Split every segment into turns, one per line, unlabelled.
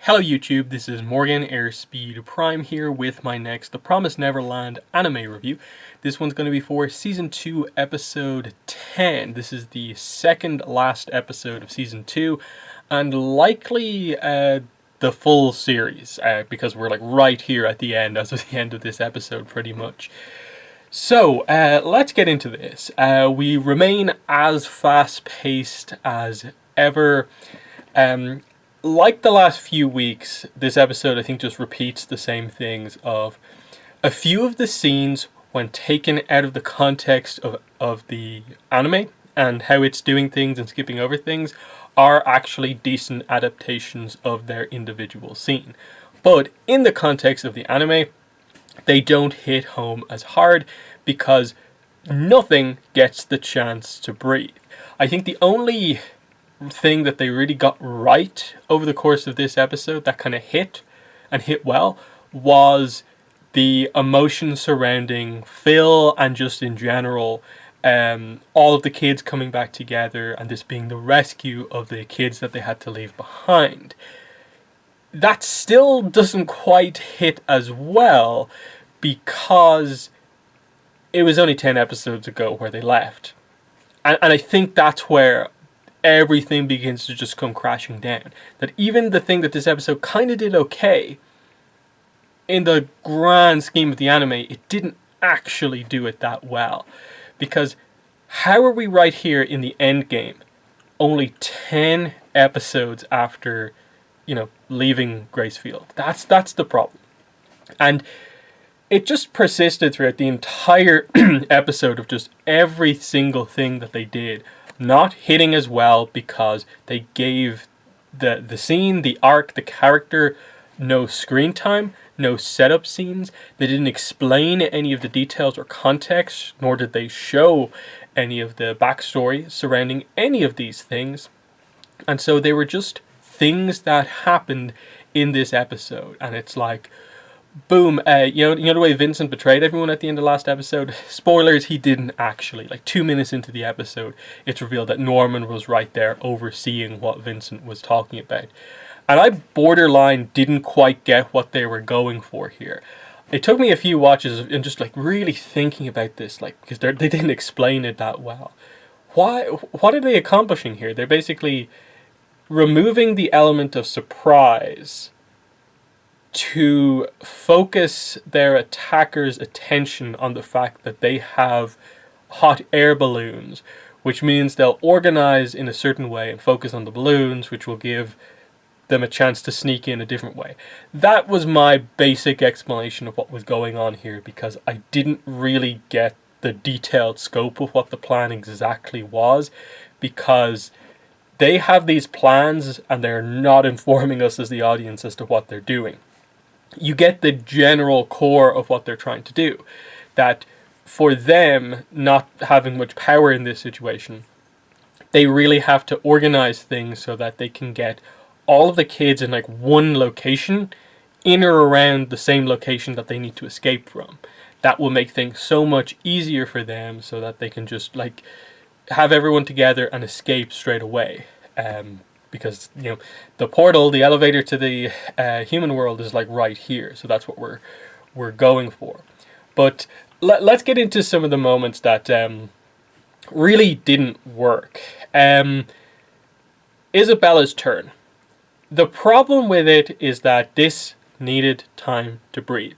Hello YouTube, this is Morgan Airspeed Prime here with my next The Promised Neverland anime review. This one's going to be for Season 2, Episode 10. This is the second last episode of Season 2, and likely the full series, because we're like right here at the end, as of the end of this episode pretty much. So, let's get into this. We remain as fast-paced as ever. Like the last few weeks, this episode I think just repeats the same things of a few of the scenes when taken out of the context of the anime and how it's doing things and skipping over things are actually decent adaptations of their individual scene. But in the context of the anime, they don't hit home as hard because nothing gets the chance to breathe. I think the only thing that they really got right over the course of this episode that kind of hit well was the emotion surrounding Phil and just in general all of the kids coming back together and this being the rescue of the kids that they had to leave behind. That still doesn't quite hit as well because it was only 10 episodes ago where they left, and I think that's where everything begins to just come crashing down. That even the thing that this episode kind of did okay, in the grand scheme of the anime, it didn't actually do it that well. Because how are we right here in the end game, only 10 episodes after, leaving Gracefield? That's the problem. And it just persisted throughout the entire episode of just every single thing that they did not hitting as well because they gave the scene, the arc, the character no screen time, no setup scenes. They didn't explain any of the details or context, nor did they show any of the backstory surrounding any of these things. And so they were just things that happened in this episode. And it's like, boom, you know the way Vincent betrayed everyone at the end of last episode? Spoilers, he didn't actually. Like 2 minutes into the episode, it's revealed that Norman was right there overseeing what Vincent was talking about. And I borderline didn't quite get what they were going for here. It took me a few watches and just like really thinking about this, like, because they didn't explain it that well. What are they accomplishing here? They're basically removing the element of surprise to focus their attackers' attention on the fact that they have hot air balloons, which means they'll organize in a certain way and focus on the balloons, which will give them a chance to sneak in a different way. That was my basic explanation of what was going on here, because I didn't really get the detailed scope of what the plan exactly was, because they have these plans and they're not informing us as the audience as to what they're doing. You get the general core of what they're trying to do. That for them, not having much power in this situation, they really have to organize things so that they can get all of the kids in like one location, in or around the same location that they need to escape from. That will make things so much easier for them so that they can just like have everyone together and escape straight away. Because the portal, the elevator to the human world is like right here, so that's what we're going for. But let's get into some of the moments that really didn't work. Isabella's turn. The problem with it is that this needed time to breathe.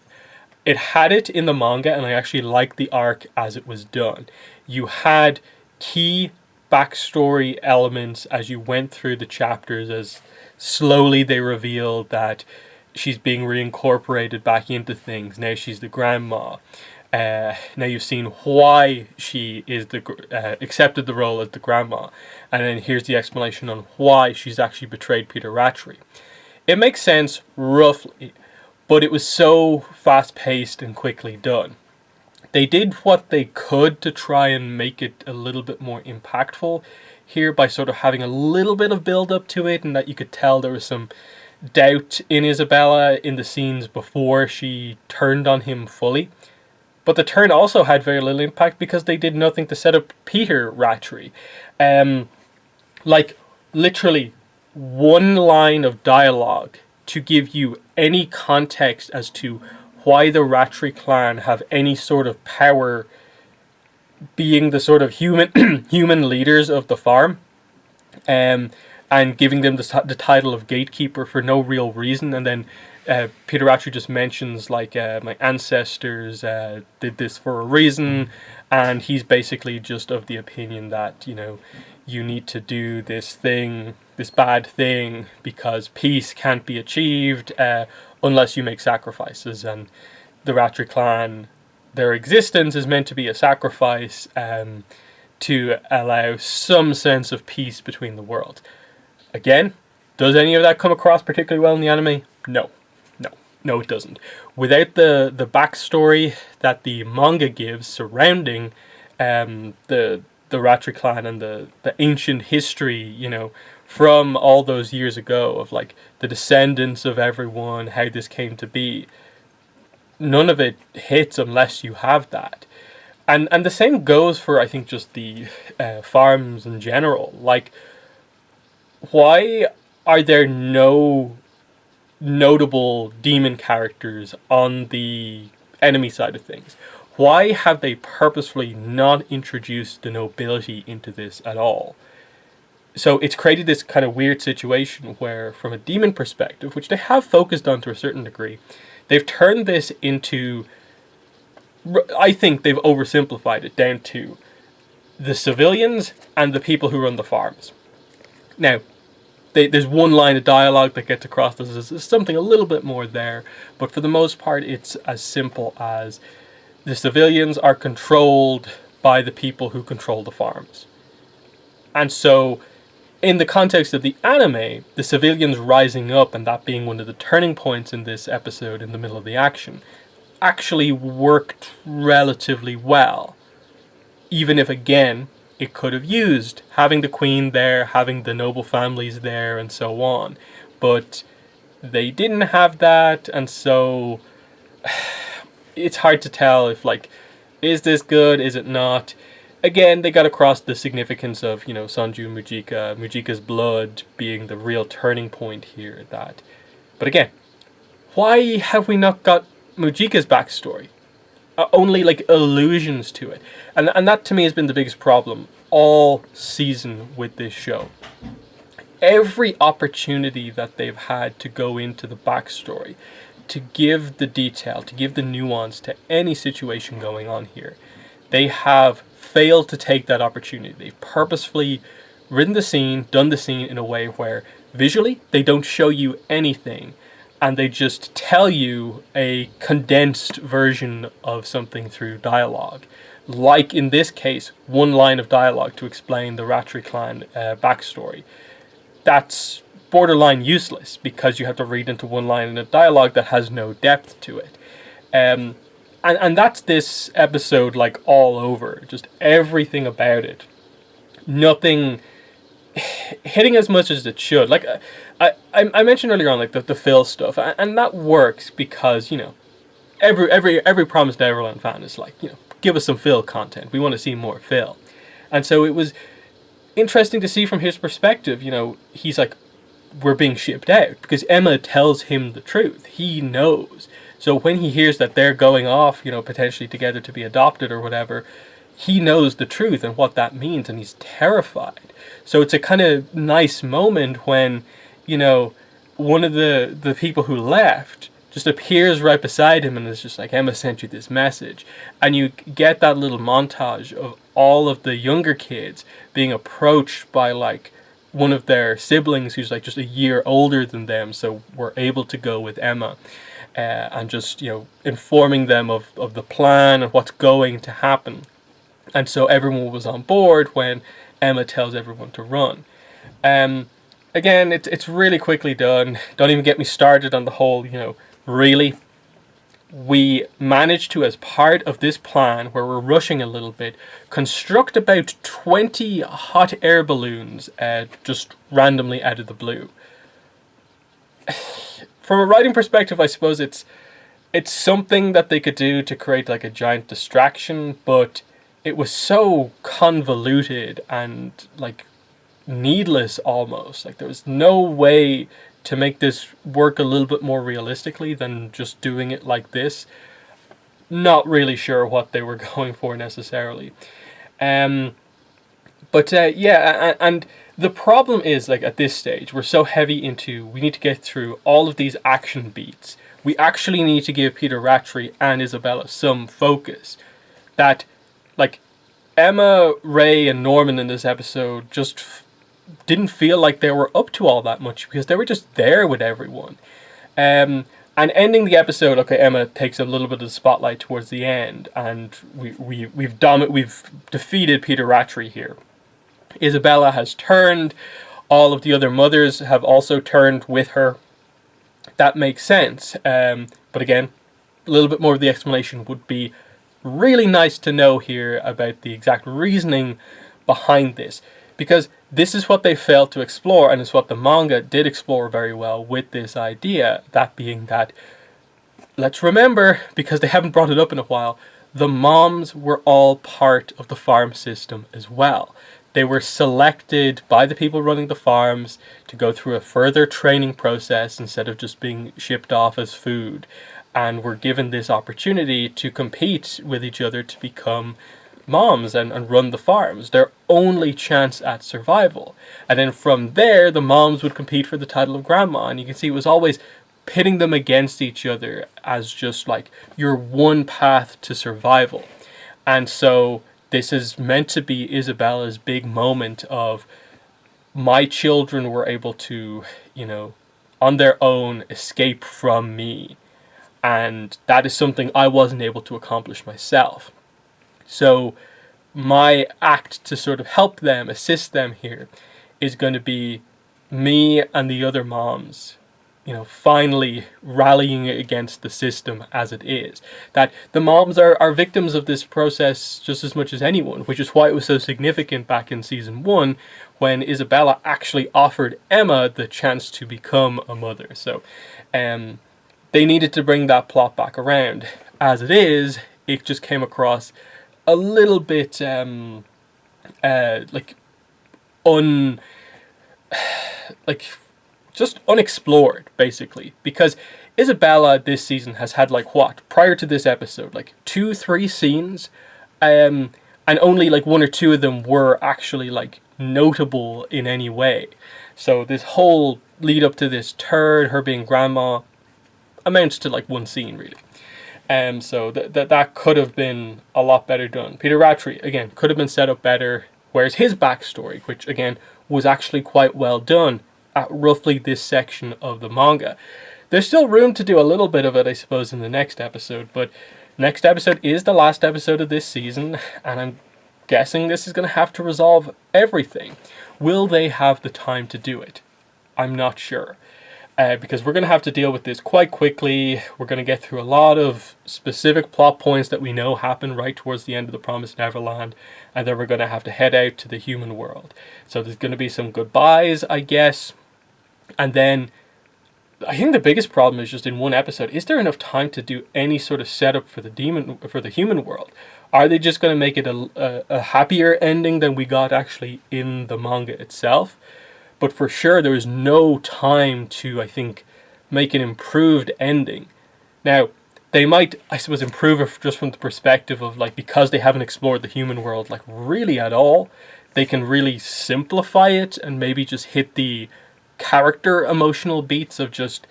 It had it in the manga, and I actually liked the arc as it was done. You had key backstory elements as you went through the chapters, as slowly they revealed that she's being reincorporated back into things. Now she's the grandma. Now you've seen why she is accepted the role as the grandma, and then here's the explanation on why she's actually betrayed Peter Rattray. It makes sense roughly, but it was so fast-paced and quickly done. They did what they could to try and make it a little bit more impactful here by sort of having a little bit of build-up to it, and that you could tell there was some doubt in Isabella in the scenes before she turned on him fully. But the turn also had very little impact because they did nothing to set up Peter Rattray. Like, literally one line of dialogue to give you any context as to why the Ratri clan have any sort of power being the sort of human leaders of the farm, and giving them the title of gatekeeper for no real reason. And then Peter Ratri just mentions like my ancestors did this for a reason, and he's basically just of the opinion that you need to do this thing, this bad thing, because peace can't be achieved unless you make sacrifices. And the Ratri clan, their existence is meant to be a sacrifice to allow some sense of peace between the world. Again, does any of that come across particularly well in the anime? No, it doesn't. Without the backstory that the manga gives surrounding the Ratri clan and the ancient history, from all those years ago of like the descendants of everyone, how this came to be, none of it hits unless you have that. And the same goes for, I think, just the farms in general. Like, why are there no notable demon characters on the enemy side of things? Why have they purposefully not introduced the nobility into this at all? So it's created this kind of weird situation where, from a demon perspective, which they have focused on to a certain degree, they've turned this into, I think they've oversimplified it down to the civilians and the people who run the farms. Now, there's one line of dialogue that gets across. There's something a little bit more there, but for the most part, it's as simple as the civilians are controlled by the people who control the farms. And so, in the context of the anime, the civilians rising up and that being one of the turning points in this episode in the middle of the action actually worked relatively well. Even if, again, it could have used having the queen there, having the noble families there, and so on. But they didn't have that, and so it's hard to tell if, like, is this good, is it not? Again, they got across the significance of, Sanju Mujika's blood being the real turning point here. But again, why have we not got Mujika's backstory? Only like allusions to it. And that to me has been the biggest problem all season with this show. Every opportunity that they've had to go into the backstory, to give the detail, to give the nuance to any situation going on here, they have failed to take that opportunity. They've purposefully written the scene, done the scene in a way where visually they don't show you anything, and they just tell you a condensed version of something through dialogue. Like in this case, one line of dialogue to explain the Ratri clan backstory. That's borderline useless because you have to read into one line of dialogue that has no depth to it. And that's this episode like all over. Just everything about it. Nothing hitting as much as it should. Like I mentioned earlier on, like the Phil stuff, and that works because every Promised Neverland fan is like, give us some Phil content. We want to see more Phil, and so it was interesting to see from his perspective. He's like, we're being shipped out because Emma tells him the truth. He knows. So when he hears that they're going off, potentially together to be adopted or whatever, he knows the truth and what that means, and he's terrified. So it's a kind of nice moment when, one of the people who left just appears right beside him and is just like, Emma sent you this message. And you get that little montage of all of the younger kids being approached by like one of their siblings who's like just a year older than them, so we're able to go with Emma. And just, informing them of the plan and what's going to happen. And so everyone was on board when Emma tells everyone to run. Again, it's really quickly done. Don't even get me started on the whole, really. We managed to, as part of this plan, where we're rushing a little bit, construct about 20 hot air balloons just randomly out of the blue. From a writing perspective, I suppose it's something that they could do to create like a giant distraction, but it was so convoluted and like needless almost. Like there was no way to make this work a little bit more realistically than just doing it like this. Not really sure what they were going for necessarily. But yeah, and the problem is, like, at this stage, we're so heavy into, we need to get through all of these action beats. We actually need to give Peter Rattray and Isabella some focus. That, like, Emma, Ray, and Norman in this episode just didn't feel like they were up to all that much because they were just there with everyone. And ending the episode, okay, Emma takes a little bit of the spotlight towards the end, and we've defeated Peter Rattray here. Isabella has turned. All of the other mothers have also turned with her. That makes sense. But again, a little bit more of the explanation would be really nice to know here about the exact reasoning behind this. Because this is what they failed to explore, and it's what the manga did explore very well with this idea. That being that, let's remember, because they haven't brought it up in a while, the moms were all part of the farm system as well. They were selected by the people running the farms to go through a further training process instead of just being shipped off as food, and were given this opportunity to compete with each other to become moms and run the farms, their only chance at survival. And then from there, the moms would compete for the title of grandma, and you can see it was always pitting them against each other as just like your one path to survival. And so this is meant to be Isabella's big moment of, my children were able to, on their own escape from me. And that is something I wasn't able to accomplish myself. So my act to sort of help them, assist them here, is going to be me and the other moms, finally rallying against the system as it is. That the moms are victims of this process just as much as anyone, which is why it was so significant back in season 1 when Isabella actually offered Emma the chance to become a mother. So they needed to bring that plot back around. As it is, it just came across a little bit just unexplored, basically, because Isabella this season has had, prior to this episode, 2-3 scenes, and only 1 or 2 of them were actually notable in any way. So this whole lead up to this turd, her being grandma, amounts to 1 scene really. So that could have been a lot better done. Peter Rattray, again, could have been set up better, whereas his backstory, which again was actually quite well done at roughly this section of the manga. There's still room to do a little bit of it, I suppose, in the next episode, but next episode is the last episode of this season, and I'm guessing this is going to have to resolve everything. Will they have the time to do it? I'm not sure. Because we're going to have to deal with this quite quickly. We're going to get through a lot of specific plot points that we know happen right towards the end of The Promised Neverland, and then we're going to have to head out to the human world. So there's going to be some goodbyes, I guess. And then I think the biggest problem is just in one episode, is there enough time to do any sort of setup for the human world? Are they just going to make it a happier ending than we got actually in the manga itself? But for sure, there is no time to, I think, make an improved ending. Now, they might, I suppose, improve it just from the perspective of, because they haven't explored the human world, really at all, they can really simplify it and maybe just hit the character emotional beats of just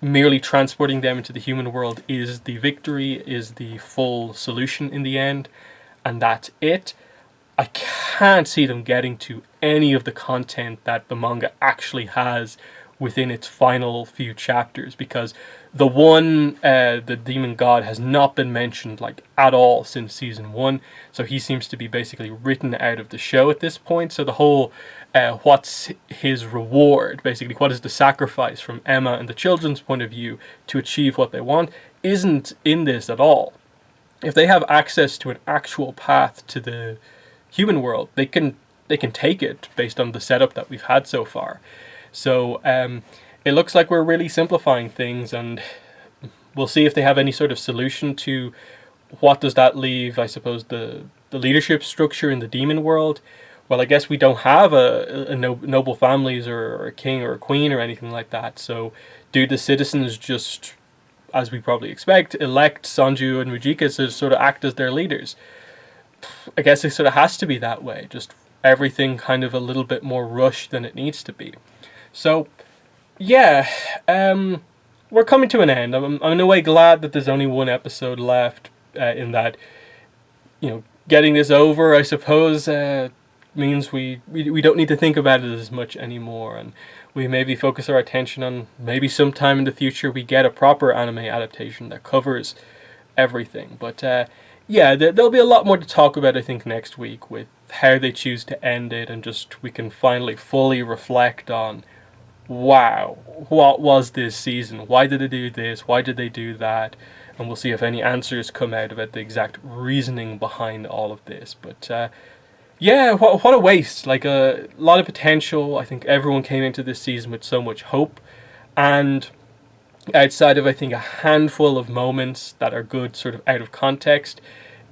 merely transporting them into the human world is the victory, is the full solution in the end, and that's it. I can't see them getting to any of the content that the manga actually has within its final few chapters, because the demon god has not been mentioned at all since season 1, so he seems to be basically written out of the show at this point. So the whole what's his reward, basically what is the sacrifice from Emma and the children's point of view to achieve what they want, isn't in this at all. If they have access to an actual path to the human world, they can take it based on the setup that we've had so far. So it looks like we're really simplifying things, and we'll see if they have any sort of solution to what does that leave, I suppose, the leadership structure in the demon world. well, I guess we don't have noble families or a king or a queen or anything like that. So do the citizens just, as we probably expect, elect Sanju and Mujika to sort of act as their leaders? I guess it sort of has to be that way. Just everything kind of a little bit more rushed than it needs to be. So, yeah, we're coming to an end. I'm in a way glad that there's only one episode left. In that, getting this over, I suppose, means we don't need to think about it as much anymore, and we maybe focus our attention on maybe sometime in the future we get a proper anime adaptation that covers everything. But yeah, there'll be a lot more to talk about, I think, next week with how they choose to end it, and just we can finally fully reflect on, wow, what was this season? Why did they do this? Why did they do that? And we'll see if any answers come out about the exact reasoning behind all of this. But yeah, what a waste. Like, a lot of potential. I think everyone came into this season with so much hope. And outside of, I think, a handful of moments that are good sort of out of context,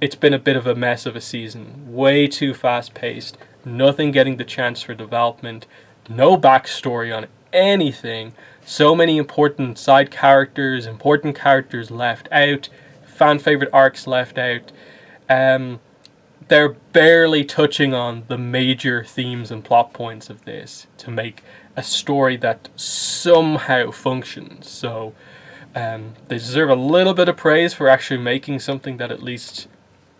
it's been a bit of a mess of a season. Way too fast paced. Nothing getting the chance for development. No backstory on anything. So many important side characters, important characters left out, fan favorite arcs left out. They're barely touching on the major themes and plot points of this to make a story that somehow functions. So they deserve a little bit of praise for actually making something that at least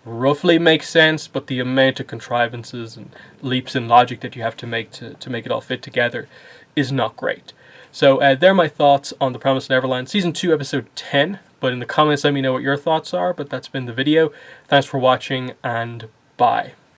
roughly makes sense, but the amount of contrivances and leaps in logic that you have to make it all fit together is not great. So they're my thoughts on The Promised Neverland Season 2, Episode 10. But in the comments, let me know what your thoughts are. But that's been the video. Thanks for watching, and bye.